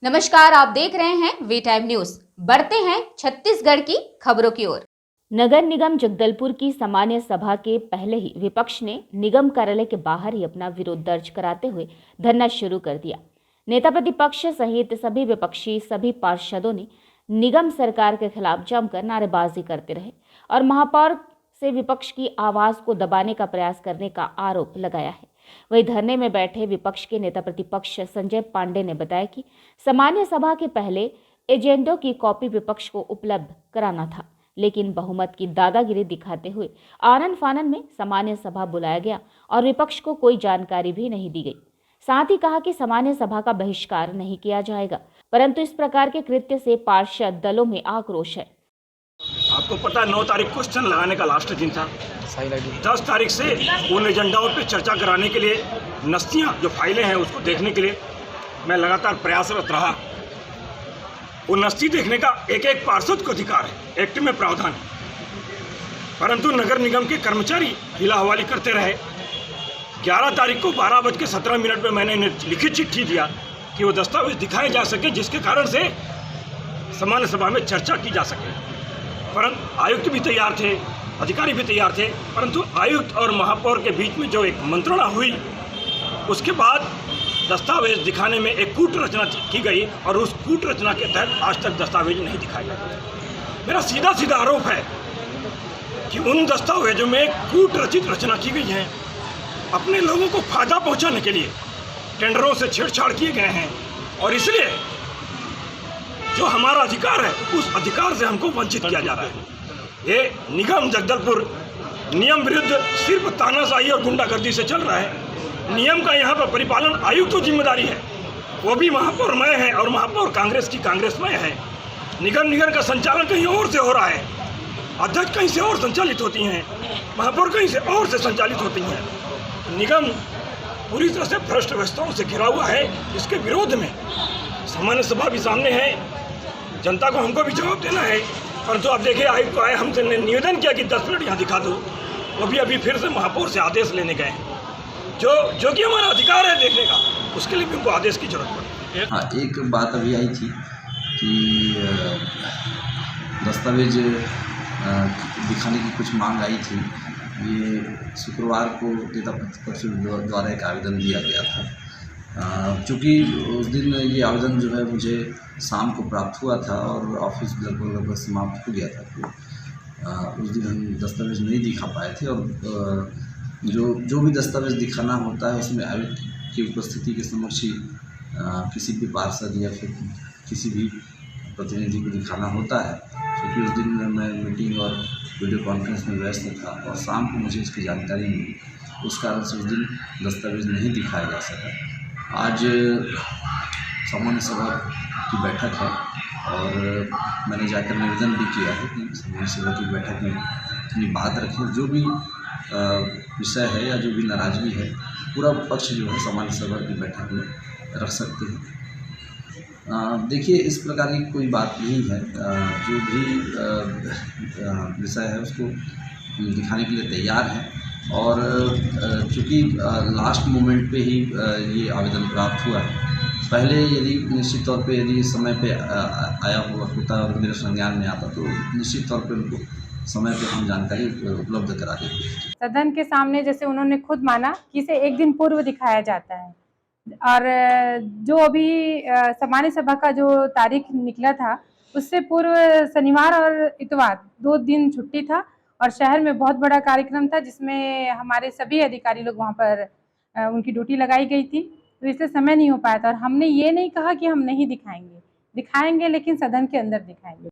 नमस्कार, आप देख रहे हैं वी टाइम न्यूज। बढ़ते हैं छत्तीसगढ़ की खबरों की ओर। नगर निगम जगदलपुर की सामान्य सभा के पहले ही विपक्ष ने निगम कार्यालय के बाहर ही अपना विरोध दर्ज कराते हुए धरना शुरू कर दिया। नेता प्रतिपक्ष सहित सभी पार्षदों ने निगम सरकार के खिलाफ जमकर नारेबाजी करते रहे और महापौर से विपक्ष की आवाज को दबाने का प्रयास करने का आरोप लगाया है। वहीं धरने में बैठे विपक्ष के नेता प्रतिपक्ष संजय पांडे ने बताया कि सामान्य सभा के पहले एजेंडों की कॉपी विपक्ष को उपलब्ध कराना था, लेकिन बहुमत की दादागिरी दिखाते हुए आनन फानन में सामान्य सभा बुलाया गया और विपक्ष को कोई जानकारी भी नहीं दी गई। साथ ही कहा कि सामान्य सभा का बहिष्कार नहीं किया जाएगा, परंतु इस प्रकार के कृत्य से पार्षद दलों में आक्रोश है। आपको पता 9 तारीख क्वेश्चन लगाने का लास्ट दिन था। 10 तारीख से उन एजेंडाओं पे चर्चा कराने के लिए नस्तियाँ जो फाइलें हैं उसको देखने के लिए मैं लगातार प्रयासरत रहा। वो नस्ती देखने का एक एक पार्षद को अधिकार है, एक्ट में प्रावधान है, परंतु नगर निगम के कर्मचारी हिला हवाली करते रहे। 11 तारीख को 12:17 पर मैंने इन्हें लिखित चिट्ठी दिया कि वो दस्तावेज दिखाए जा सके जिसके कारण से सामान्य सभा में चर्चा की जा सके। परंतु आयुक्त भी तैयार थे, अधिकारी भी तैयार थे, परंतु आयुक्त और महापौर के बीच में जो एक मंत्रणा हुई उसके बाद दस्तावेज दिखाने में एक कूट रचना की गई और उस कूट रचना के तहत आज तक दस्तावेज नहीं दिखाए गए। मेरा सीधा सीधा आरोप है कि उन दस्तावेजों में कूट रचित रचना की गई है, अपने लोगों को फायदा पहुंचाने के लिए टेंडरों से छेड़छाड़ किए गए हैं और इसलिए जो हमारा अधिकार है उस अधिकार से हमको वंचित किया जा रहा है। ये निगम जगदलपुर नियम विरुद्ध सिर्फ तानाशाही और गुंडागर्दी से चल रहा है। नियम का यहाँ पर परिपालन आयुक्त की जिम्मेदारी है, वो भी महापौरमय है और महापौर कांग्रेस की कांग्रेसमय है। निगम का संचालन कहीं और से हो रहा है, अध्यक्ष कहीं से और संचालित होती हैं, महापौर कहीं से और से संचालित होती हैं। निगम पूरी तरह से भ्रष्ट व्यवस्थाओं से घिरा हुआ है। इसके विरोध में सामान्य सभा भी सामने है, जनता को हमको भी जवाब देना है। परंतु आप देखिए, आयुक्त को आए, हमसे निवेदन किया कि 10 मिनट यहाँ दिखा दो, वो भी अभी फिर से महापौर से आदेश लेने गए हैं। जो कि हमारा अधिकार है देखने का, उसके लिए भी उनको आदेश की जरूरत पड़ी। हाँ, एक बात अभी आई थी कि दस्तावेज दिखाने की कुछ मांग आई थी। ये शुक्रवार को नेता प्रतिपक्ष द्वारा एक आवेदन दिया गया था। चूँकि उस दिन ये आवेदन जो है मुझे शाम को प्राप्त हुआ था और ऑफिस लगभग समाप्त हो गया था, तो उस दिन हम दस्तावेज नहीं दिखा पाए थे। और जो भी दस्तावेज दिखाना होता है उसमें आयुक्त की उपस्थिति के समक्ष ही किसी भी पार्षद या फिर किसी भी प्रतिनिधि को दिखाना होता है। क्योंकि उस दिन मैं मीटिंग और वीडियो कॉन्फ्रेंस में व्यस्त था और शाम को मुझे इसकी जानकारी मिली, उस कारण से उस दिन दस्तावेज नहीं दिखाया जा सका। आज सामान्य सभा की बैठक है और मैंने जाकर निवेदन भी किया है कि सामान्य सभा की बैठक में अपनी बात रखें। जो भी विषय है या जो भी नाराज़गी है, पूरा पक्ष जो है सामान्य सभा की बैठक में रख सकते हैं। देखिए, इस प्रकार की कोई बात नहीं है। जो भी विषय है उसको दिखाने के लिए तैयार है और चूँकि लास्ट मोमेंट पे ही ये आवेदन प्राप्त हुआ है। पहले यदि निश्चित तौर पे यदि समय पे आया हुआ होता और मेरे संज्ञान में आता तो निश्चित तौर पे उनको समय पे हम जानकारी उपलब्ध करा देते। सदन के सामने जैसे उन्होंने खुद माना कि इसे एक दिन पूर्व दिखाया जाता है और जो अभी सामान्य सभा का जो तारीख निकला था उससे पूर्व शनिवार और इतवार 2 दिन छुट्टी था और शहर में बहुत बड़ा कार्यक्रम था जिसमें हमारे सभी अधिकारी लोग वहाँ पर उनकी ड्यूटी लगाई गई थी, तो इसलिए समय नहीं हो पाया था। और हमने ये नहीं कहा कि हम नहीं दिखाएंगे, लेकिन सदन के अंदर दिखाएंगे।